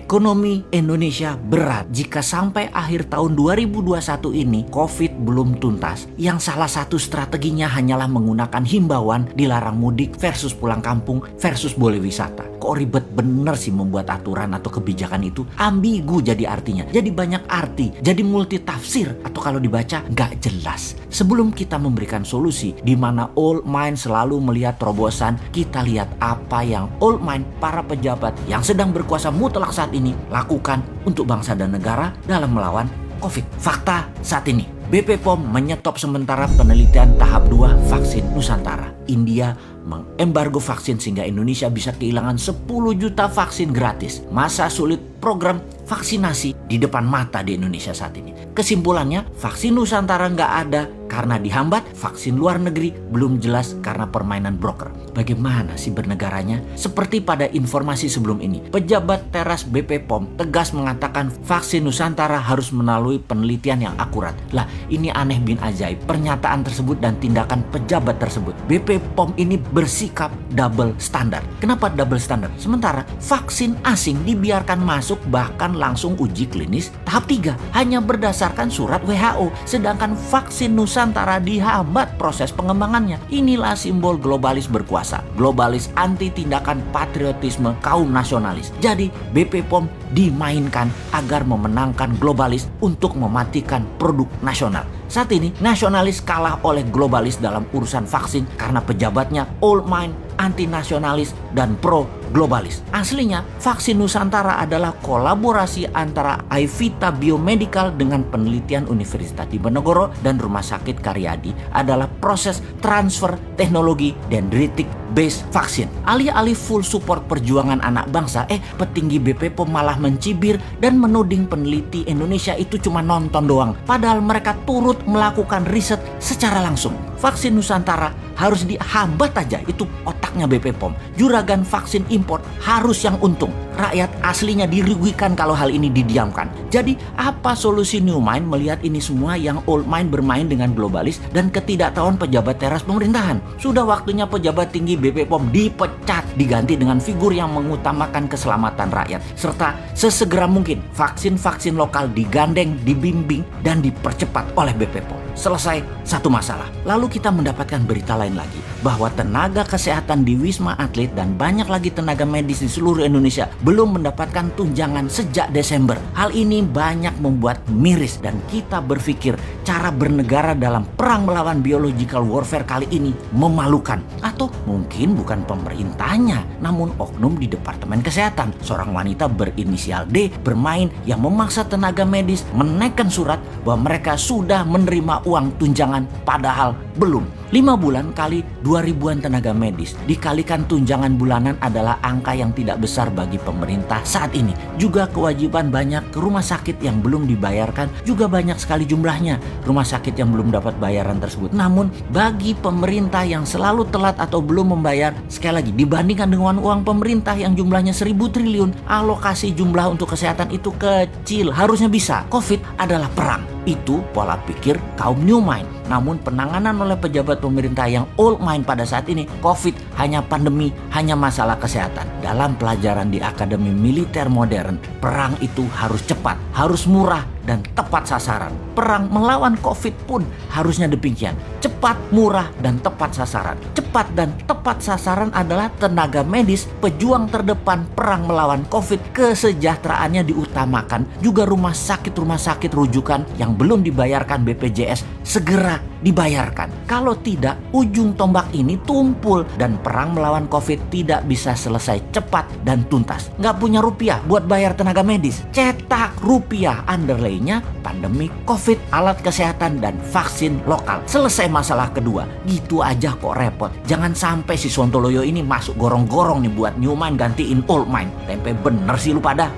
Ekonomi Indonesia berat jika sampai akhir tahun 2021 ini COVID belum tuntas. Yang salah satu strateginya hanyalah menggunakan himbauan dilarang mudik versus pulang kampung versus boleh wisata. Kok ribet bener sih membuat aturan atau kebijakan itu? Ambigu jadi artinya. Jadi banyak arti. Jadi multi tafsir. Atau kalau dibaca nggak jelas. Sebelum kita memberikan solusi di mana old mind selalu melihat terobosan, kita lihat apa yang old mind para pejabat yang sedang berkuasa mutlak saat ini lakukan untuk bangsa dan negara dalam melawan COVID. Fakta saat ini, BP POM menyetop sementara penelitian tahap 2 vaksin Nusantara. India mengembargo vaksin sehingga Indonesia bisa kehilangan 10 juta vaksin gratis. Masa sulit program vaksinasi di depan mata di Indonesia saat ini. Kesimpulannya, vaksin Nusantara nggak ada karena dihambat, vaksin luar negeri belum jelas karena permainan broker. Bagaimana sih bernegaranya? Seperti pada informasi sebelum ini, pejabat teras BP POM tegas mengatakan vaksin Nusantara harus melalui penelitian yang akurat. Lah, ini aneh bin ajaib pernyataan tersebut dan tindakan pejabat tersebut. BP POM ini bersikap double standar. Kenapa double standar? Sementara vaksin asing dibiarkan masuk bahkan langsung uji klinis tahap 3 hanya berdasarkan surat WHO, sedangkan vaksin Nusantara dihambat proses pengembangannya. Inilah simbol globalis berkuasa, globalis anti tindakan patriotisme kaum nasionalis. Jadi BP POM dimainkan agar memenangkan globalis untuk mematikan produk nasional. Saat ini nasionalis kalah oleh globalis dalam urusan vaksin karena pejabatnya old mind, anti nasionalis dan pro globalis. Aslinya vaksin Nusantara adalah kolaborasi antara Aivita Biomedical dengan penelitian Universitas Diponegoro dan Rumah Sakit Karyadi, adalah proses transfer teknologi dendritic base vaksin. Alih-alih full support perjuangan anak bangsa, petinggi BP POM malah mencibir dan menuding peneliti Indonesia itu cuma nonton doang. Padahal mereka turut melakukan riset secara langsung. Vaksin Nusantara harus dihambat aja, itu otaknya BP POM. Juragan vaksin impor harus yang untung. Rakyat aslinya dirugikan kalau hal ini didiamkan. Jadi apa solusi new mind melihat ini semua yang old mind bermain dengan globalis dan ketidaktahuan pejabat teras pemerintahan? Sudah waktunya pejabat tinggi BP POM dipecat, diganti dengan figur yang mengutamakan keselamatan rakyat. Serta sesegera mungkin vaksin-vaksin lokal digandeng, dibimbing, dan dipercepat oleh BP POM. Selesai satu masalah. Lalu kita mendapatkan berita lain lagi bahwa tenaga kesehatan di Wisma Atlet dan banyak lagi tenaga medis di seluruh Indonesia belum mendapatkan tunjangan sejak Desember. Hal ini banyak membuat miris dan kita berpikir cara bernegara dalam perang melawan biological warfare kali ini memalukan. Atau mungkin bukan pemerintahnya, namun oknum di Departemen Kesehatan. Seorang wanita berinisial D bermain yang memaksa tenaga medis menekan surat bahwa mereka sudah menerima uang tunjangan padahal belum. 5 bulan kali 2.000-an tenaga medis dikalikan tunjangan bulanan adalah angka yang tidak besar bagi pemerintah saat ini. Juga kewajiban banyak ke rumah sakit yang belum dibayarkan juga banyak sekali jumlahnya. Rumah sakit yang belum dapat bayaran tersebut. Namun bagi pemerintah yang selalu telat atau belum membayar, sekali lagi dibandingkan dengan uang pemerintah yang jumlahnya 1.000 triliun, alokasi jumlah untuk kesehatan itu kecil. Harusnya bisa. COVID adalah perang. Itu pola pikir kaum new mind. Namun penanganan oleh pejabat pemerintah yang old mind pada saat ini, COVID hanya pandemi, hanya masalah kesehatan. Dalam pelajaran di Akademi Militer Modern, perang itu harus cepat, harus murah, dan tepat sasaran. Perang melawan COVID pun harusnya demikian. Cepat, murah, dan tepat sasaran. Cepat dan tepat sasaran adalah tenaga medis, pejuang terdepan perang melawan COVID. Kesejahteraannya diutamakan. Juga rumah sakit rujukan yang belum dibayarkan BPJS segera dibayarkan. Kalau tidak, ujung tombak ini tumpul dan perang melawan COVID tidak bisa selesai cepat dan tuntas. Nggak punya rupiah buat bayar tenaga medis. Cetak rupiah, underlay-nya pandemi COVID, alat kesehatan, dan vaksin lokal. Selesai masalah kedua. Gitu aja kok repot. Jangan sampai si Sontoloyo ini masuk gorong-gorong nih buat new mind gantiin old mind. Tempe bener sih lu pada.